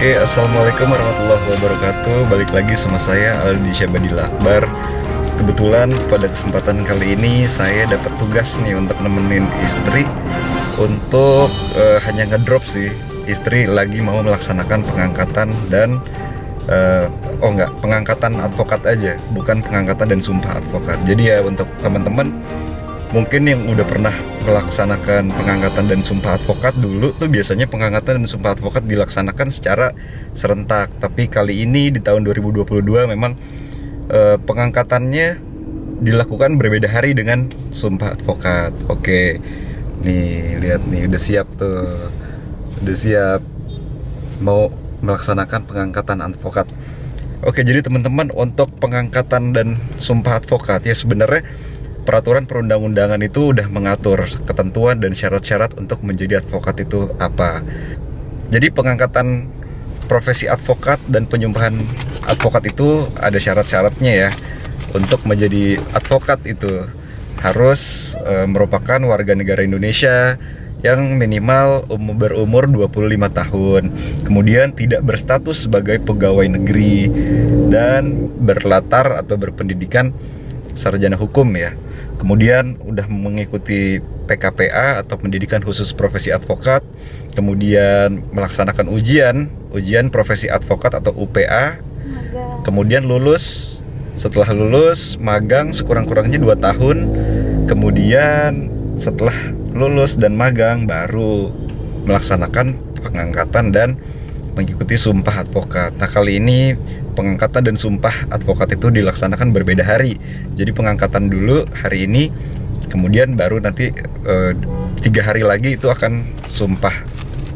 Oke, assalamualaikum warahmatullahi wabarakatuh. Balik lagi sama saya Aldi Syabadil Akbar. Kebetulan pada kesempatan kali ini saya dapat tugas nih untuk nemenin istri untuk hanya ngedrop sih. Istri lagi mau melaksanakan pengangkatan dan pengangkatan advokat aja, bukan pengangkatan dan sumpah advokat. Jadi ya untuk teman-teman mungkin yang udah pernah melaksanakan pengangkatan dan sumpah advokat dulu tuh biasanya pengangkatan dan sumpah advokat dilaksanakan secara serentak. Tapi kali ini di tahun 2022 memang pengangkatannya dilakukan berbeda hari dengan sumpah advokat. Oke, nih lihat nih udah siap tuh, udah siap mau melaksanakan pengangkatan advokat. Oke, jadi teman-teman untuk pengangkatan dan sumpah advokat ya sebenarnya peraturan perundang-undangan itu udah mengatur ketentuan dan syarat-syarat untuk menjadi advokat itu apa. Jadi pengangkatan profesi advokat dan penyumpahan advokat itu ada syarat-syaratnya ya. Untuk menjadi advokat itu harus merupakan warga negara Indonesia yang minimal berumur 25 tahun. Kemudian tidak berstatus sebagai pegawai negeri dan berlatar atau berpendidikan sarjana hukum ya. Kemudian udah mengikuti PKPA atau pendidikan khusus profesi advokat, kemudian melaksanakan ujian profesi advokat atau UPA, kemudian lulus. Setelah lulus magang sekurang-kurangnya 2 tahun, kemudian setelah lulus dan magang baru melaksanakan pengangkatan dan mengikuti sumpah advokat. Nah kali ini pengangkatan dan sumpah advokat itu dilaksanakan berbeda hari. Jadi pengangkatan dulu hari ini, kemudian baru nanti 3 hari lagi itu akan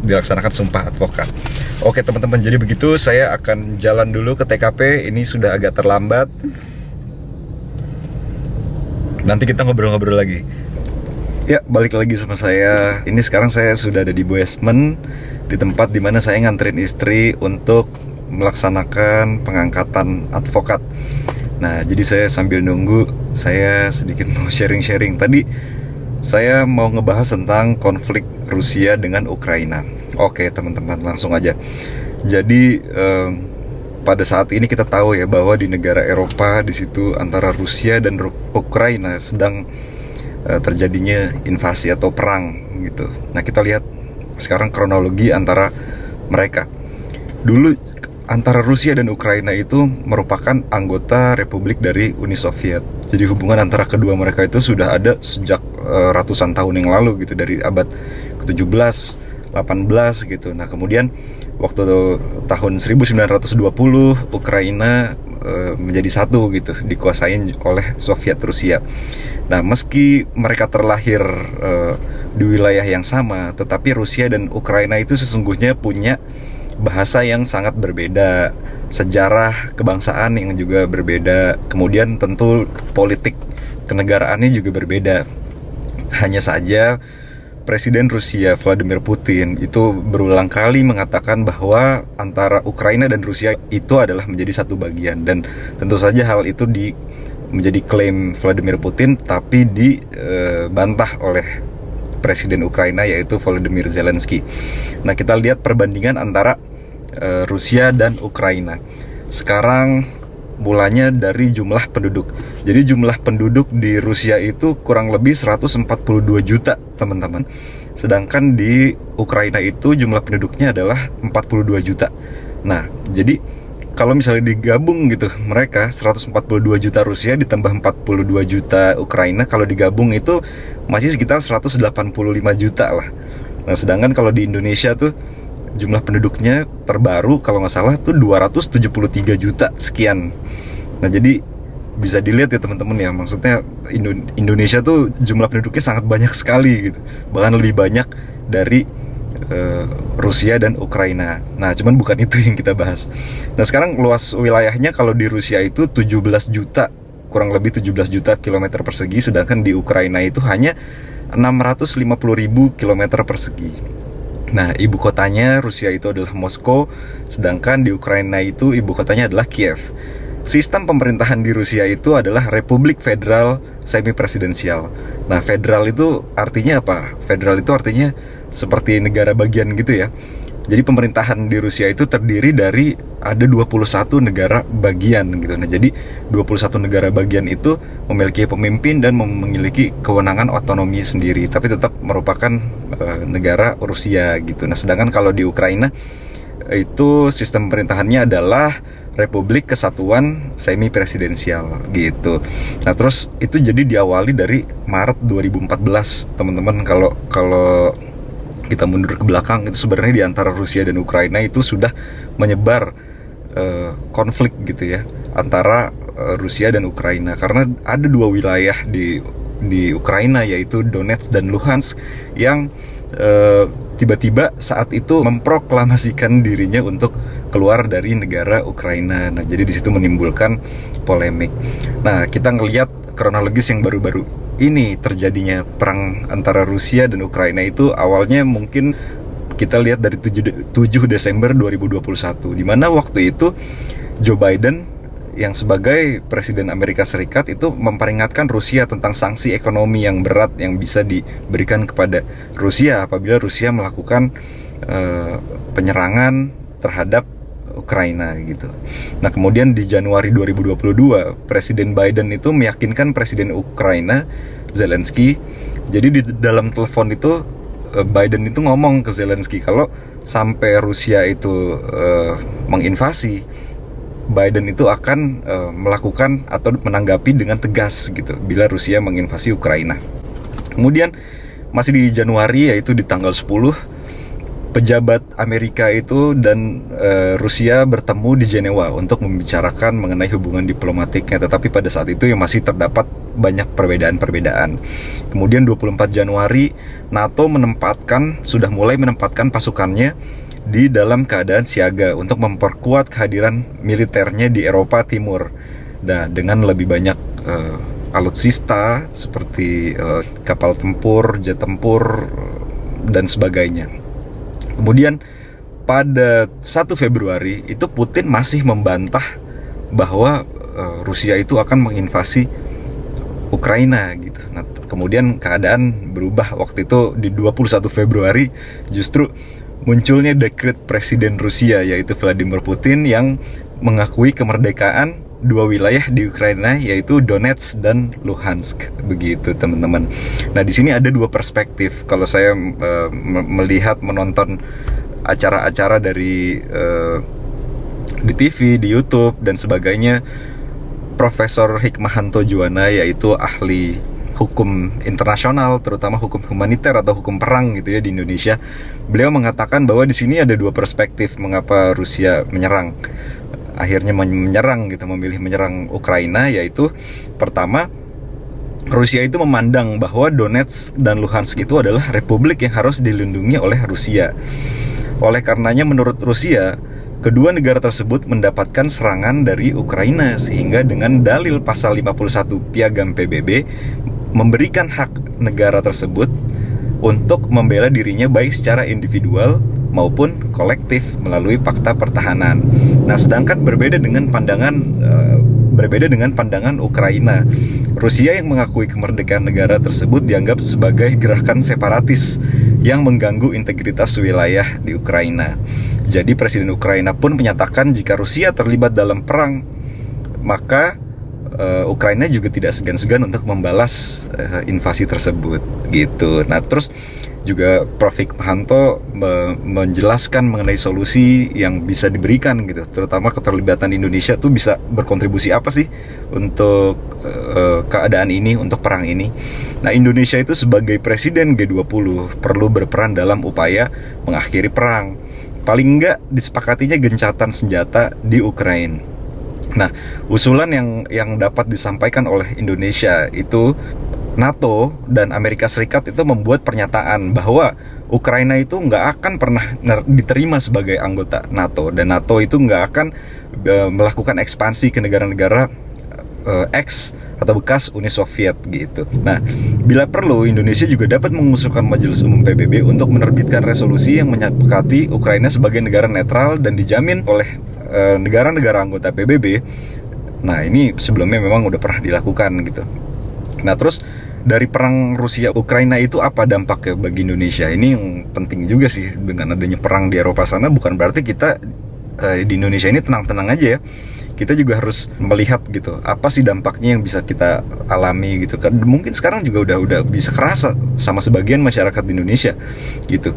dilaksanakan sumpah advokat. Oke teman-teman, jadi begitu, saya akan jalan dulu ke TKP. Ini sudah agak terlambat. Nanti kita ngobrol-ngobrol lagi. Ya, balik lagi sama saya. Ini sekarang saya sudah ada di basement, di tempat dimana saya nganterin istri untuk melaksanakan pengangkatan advokat. Nah, jadi saya sambil nunggu, saya sedikit mau sharing-sharing. Tadi saya mau ngebahas tentang konflik Rusia dengan Ukraina. Oke teman-teman, langsung aja. Jadi pada saat ini kita tahu ya bahwa di negara Eropa di situ antara Rusia dan Ukraina sedang terjadinya invasi atau perang gitu. Nah kita lihat sekarang kronologi antara mereka. Dulu antara Rusia dan Ukraina itu merupakan anggota republik dari Uni Soviet. Jadi hubungan antara kedua mereka itu sudah ada sejak ratusan tahun yang lalu gitu, dari abad ke-17, 18 gitu. Nah kemudian waktu tahun 1920 Ukraina menjadi satu gitu, dikuasain oleh Soviet Rusia. Nah meski mereka terlahir di wilayah yang sama, tetapi Rusia dan Ukraina itu sesungguhnya punya bahasa yang sangat berbeda, sejarah kebangsaan yang juga berbeda, kemudian tentu politik kenegaraannya juga berbeda. Hanya saja Presiden Rusia Vladimir Putin itu berulang kali mengatakan bahwa antara Ukraina dan Rusia itu adalah menjadi satu bagian, dan tentu saja hal itu menjadi klaim Vladimir Putin, tapi dibantah oleh Presiden Ukraina yaitu Volodymyr Zelensky. Nah kita lihat perbandingan antara Rusia dan Ukraina. Sekarang mulanya dari jumlah penduduk. Jadi jumlah penduduk di Rusia itu kurang lebih 142 juta teman-teman. Sedangkan di Ukraina itu jumlah penduduknya adalah 42 juta. Nah jadi kalau misalnya digabung gitu, mereka 142 juta Rusia ditambah 42 juta Ukraina, kalau digabung itu masih sekitar 185 juta lah. Nah sedangkan kalau di Indonesia tuh jumlah penduduknya terbaru kalau nggak salah tuh 273 juta sekian. Nah jadi bisa dilihat ya teman-teman ya, maksudnya Indonesia tuh jumlah penduduknya sangat banyak sekali gitu, bahkan lebih banyak dari Rusia dan Ukraina. Nah cuman bukan itu yang kita bahas. Nah sekarang luas wilayahnya kalau di Rusia itu 17 juta, kurang lebih 17 juta kilometer persegi, sedangkan di Ukraina itu hanya 650.000 kilometer persegi. Nah ibu kotanya Rusia itu adalah Moskow, sedangkan di Ukraina itu ibu kotanya adalah Kiev. Sistem pemerintahan di Rusia itu adalah Republik Federal Semi Presidensial. Nah federal itu artinya apa? Federal itu artinya seperti negara bagian gitu ya. Jadi pemerintahan di Rusia itu terdiri dari ada 21 negara bagian gitu. Nah, jadi 21 negara bagian itu memiliki pemimpin dan memiliki kewenangan otonomi sendiri, tapi tetap merupakan negara Rusia gitu. Nah, sedangkan kalau di Ukraina itu sistem pemerintahannya adalah Republik Kesatuan Semi Presidensial gitu. Nah, terus itu jadi diawali dari Maret 2014, teman-teman. Kalau kita mundur ke belakang, itu sebenarnya di antara Rusia dan Ukraina itu sudah menyebar konflik gitu ya, antara Rusia dan Ukraina, karena ada dua wilayah di Ukraina, yaitu Donetsk dan Luhansk, yang tiba-tiba saat itu memproklamasikan dirinya untuk keluar dari negara Ukraina. Nah, jadi di situ menimbulkan polemik. Nah, kita ngelihat kronologis yang baru-baru ini terjadinya perang antara Rusia dan Ukraina itu awalnya mungkin kita lihat dari 7 Desember 2021, di mana waktu itu Joe Biden yang sebagai Presiden Amerika Serikat itu memperingatkan Rusia tentang sanksi ekonomi yang berat yang bisa diberikan kepada Rusia apabila Rusia melakukan penyerangan terhadap Ukraina gitu. Nah, kemudian di Januari 2022 Presiden Biden itu meyakinkan Presiden Ukraina Zelensky. Jadi di dalam telepon itu Biden itu ngomong ke Zelensky kalau sampai Rusia itu menginvasi, Biden itu akan melakukan atau menanggapi dengan tegas gitu bila Rusia menginvasi Ukraina. Kemudian masih di Januari, yaitu di tanggal 10, pejabat Amerika itu dan Rusia bertemu di Jenewa untuk membicarakan mengenai hubungan diplomatiknya, tetapi pada saat itu yang masih terdapat banyak perbedaan-perbedaan. Kemudian 24 Januari NATO sudah mulai menempatkan pasukannya di dalam keadaan siaga untuk memperkuat kehadiran militernya di Eropa Timur. Nah, dengan lebih banyak alutsista seperti kapal tempur, jet tempur, dan sebagainya. Kemudian pada 1 Februari itu Putin masih membantah bahwa Rusia itu akan menginvasi Ukraina gitu. Nah, kemudian keadaan berubah waktu itu di 21 Februari justru munculnya dekret Presiden Rusia, yaitu Vladimir Putin, yang mengakui kemerdekaan dua wilayah di Ukraina, yaitu Donetsk dan Luhansk. Begitu, teman-teman. Nah, di sini ada dua perspektif. Kalau saya melihat, menonton acara-acara di TV, di YouTube dan sebagainya, Profesor Hikmahanto Juwana, yaitu ahli hukum internasional, terutama hukum humaniter atau hukum perang gitu ya di Indonesia. Beliau mengatakan bahwa di sini ada dua perspektif mengapa Rusia akhirnya menyerang gitu, memilih menyerang Ukraina, yaitu pertama, Rusia itu memandang bahwa Donetsk dan Luhansk itu adalah republik yang harus dilindungi oleh Rusia. Oleh karenanya menurut Rusia, kedua negara tersebut mendapatkan serangan dari Ukraina, sehingga dengan dalil pasal 51 Piagam PBB memberikan hak negara tersebut untuk membela dirinya baik secara individual maupun kolektif melalui fakta pertahanan. Nah, sedangkan berbeda dengan pandangan Ukraina, Rusia yang mengakui kemerdekaan negara tersebut dianggap sebagai gerakan separatis yang mengganggu integritas wilayah di Ukraina. Jadi Presiden Ukraina pun menyatakan jika Rusia terlibat dalam perang, maka Ukraina juga tidak segan-segan untuk membalas invasi tersebut gitu. Nah, terus juga Prof. Hikmahanto menjelaskan mengenai solusi yang bisa diberikan gitu, terutama keterlibatan Indonesia tuh bisa berkontribusi apa sih untuk keadaan ini, untuk perang ini. Nah, Indonesia itu sebagai presiden G20 perlu berperan dalam upaya mengakhiri perang. Paling enggak disepakatinya gencatan senjata di Ukraina. Nah, usulan yang dapat disampaikan oleh Indonesia itu, NATO dan Amerika Serikat itu membuat pernyataan bahwa Ukraina itu nggak akan pernah diterima sebagai anggota NATO, dan NATO itu nggak akan melakukan ekspansi ke negara-negara ex atau bekas Uni Soviet gitu. Nah, bila perlu Indonesia juga dapat mengusulkan Majelis Umum PBB untuk menerbitkan resolusi yang menyepakati Ukraina sebagai negara netral dan dijamin oleh negara-negara anggota PBB. Nah, ini sebelumnya memang udah pernah dilakukan gitu. Nah, terus dari perang Rusia Ukraina itu apa dampaknya bagi Indonesia? Ini yang penting juga sih, dengan adanya perang di Eropa sana bukan berarti kita di Indonesia ini tenang-tenang aja ya. Kita juga harus melihat gitu, apa sih dampaknya yang bisa kita alami gitu kan. Mungkin sekarang juga udah bisa kerasa sama sebagian masyarakat di Indonesia gitu.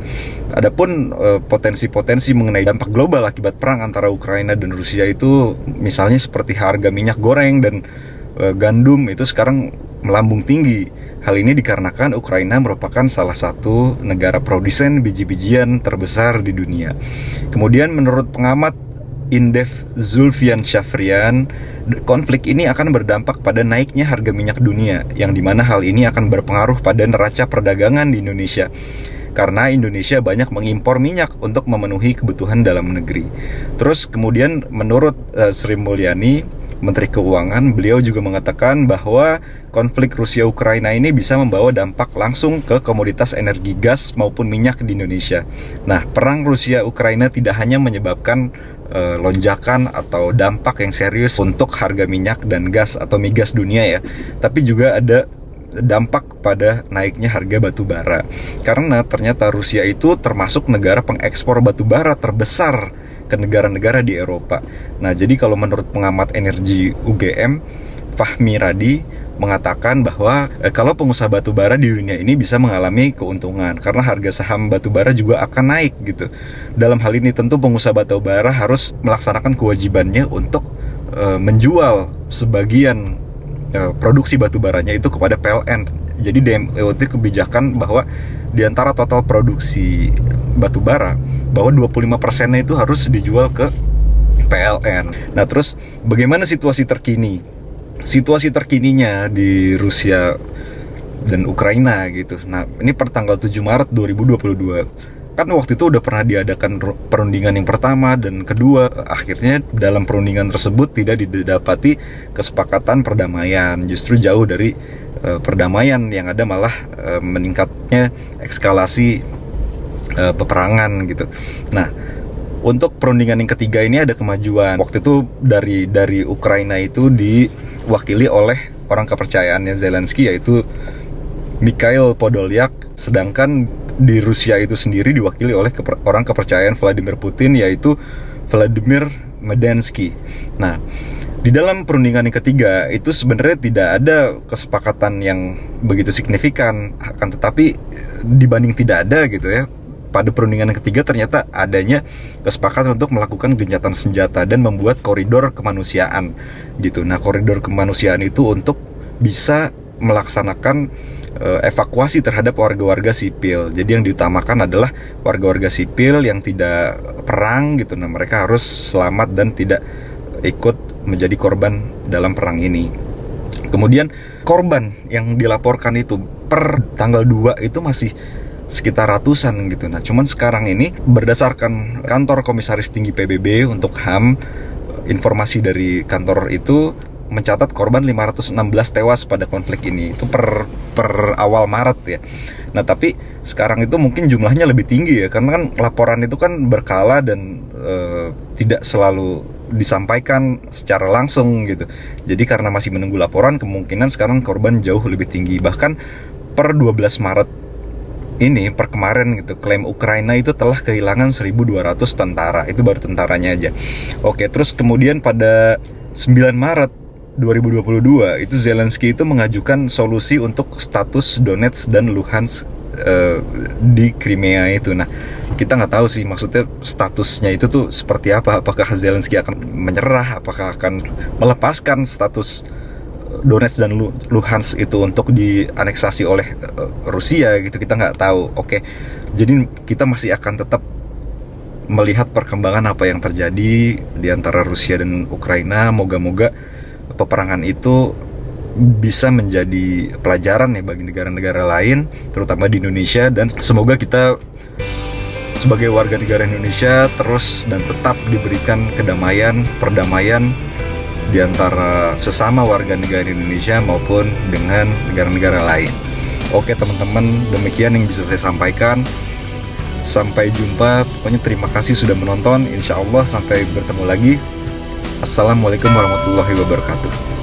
Adapun potensi-potensi mengenai dampak global akibat perang antara Ukraina dan Rusia itu misalnya seperti harga minyak goreng dan gandum itu sekarang melambung tinggi. Hal ini dikarenakan Ukraina merupakan salah satu negara produsen biji-bijian terbesar di dunia. Kemudian menurut pengamat Indef Zulfian Syafrian, konflik ini akan berdampak pada naiknya harga minyak dunia, yang dimana hal ini akan berpengaruh pada neraca perdagangan di Indonesia, karena Indonesia banyak mengimpor minyak untuk memenuhi kebutuhan dalam negeri. Terus kemudian menurut Sri Mulyani, Menteri Keuangan, beliau juga mengatakan bahwa konflik Rusia-Ukraina ini bisa membawa dampak langsung ke komoditas energi gas maupun minyak di Indonesia. Nah, perang Rusia-Ukraina tidak hanya menyebabkan lonjakan atau dampak yang serius untuk harga minyak dan gas atau migas dunia ya, tapi juga ada dampak pada naiknya harga batu bara. Karena ternyata Rusia itu termasuk negara pengekspor batu bara terbesar ke negara-negara di Eropa. Nah, jadi kalau menurut pengamat energi UGM, Fahmi Radi, mengatakan bahwa kalau pengusaha batu bara di dunia ini bisa mengalami keuntungan karena harga saham batu bara juga akan naik gitu. Dalam hal ini tentu pengusaha batu bara harus melaksanakan kewajibannya untuk menjual sebagian produksi batu baranya itu kepada PLN. Jadi DMO itu kebijakan bahwa di antara total produksi batu bara bahwa 25%-nya itu harus dijual ke PLN. Nah, terus bagaimana situasi terkini? Situasi terkininya di Rusia dan Ukraina gitu. Nah, ini per tanggal 7 Maret 2022. Kan waktu itu udah pernah diadakan perundingan yang pertama dan kedua. Akhirnya dalam perundingan tersebut tidak didapati kesepakatan perdamaian. Justru jauh dari perdamaian, yang ada malah meningkatnya eskalasi peperangan gitu. Nah, untuk perundingan yang ketiga ini ada kemajuan. Waktu itu dari Ukraina itu diwakili oleh orang kepercayaannya Zelensky, yaitu Mikhail Podolyak. Sedangkan di Rusia itu sendiri diwakili oleh orang kepercayaan Vladimir Putin, yaitu Vladimir Medensky. Nah, di dalam perundingan yang ketiga itu sebenarnya tidak ada kesepakatan yang begitu signifikan, akan tetapi dibanding tidak ada gitu ya, pada perundingan yang ketiga ternyata adanya kesepakatan untuk melakukan gencatan senjata dan membuat koridor kemanusiaan gitu. Nah, koridor kemanusiaan itu untuk bisa melaksanakan evakuasi terhadap warga-warga sipil. Jadi yang diutamakan adalah warga-warga sipil yang tidak perang gitu. Nah, mereka harus selamat dan tidak ikut menjadi korban dalam perang ini. Kemudian korban yang dilaporkan itu per tanggal 2 itu masih sekitar ratusan gitu. Nah, cuman sekarang ini berdasarkan kantor komisaris tinggi PBB untuk HAM, informasi dari kantor itu mencatat korban 516 tewas pada konflik ini. Itu per awal Maret ya. Nah, tapi sekarang itu mungkin jumlahnya lebih tinggi ya, karena kan laporan itu kan berkala dan tidak selalu disampaikan secara langsung gitu. Jadi karena masih menunggu laporan, kemungkinan sekarang korban jauh lebih tinggi. Bahkan per 12 Maret ini, per kemarin gitu, klaim Ukraina itu telah kehilangan 1.200 tentara. Itu baru tentaranya aja. Oke, terus kemudian pada 9 Maret 2022 itu Zelensky itu mengajukan solusi untuk status Donetsk dan Luhansk di Crimea itu. Nah, kita nggak tahu sih maksudnya statusnya itu tuh seperti apa. Apakah Zelensky akan menyerah? Apakah akan melepaskan status Donetsk dan Luhansk itu untuk dianeksasi oleh Rusia gitu, kita nggak tahu. Oke, jadi kita masih akan tetap melihat perkembangan apa yang terjadi di antara Rusia dan Ukraina. Moga-moga peperangan itu bisa menjadi pelajaran ya bagi negara-negara lain, terutama di Indonesia, dan semoga kita sebagai warga negara Indonesia terus dan tetap diberikan kedamaian, perdamaian di antara sesama warga negara Indonesia maupun dengan negara-negara lain. Oke teman-teman, demikian yang bisa saya sampaikan. Sampai jumpa, pokoknya terima kasih sudah menonton. Insya Allah sampai bertemu lagi. Assalamualaikum warahmatullahi wabarakatuh.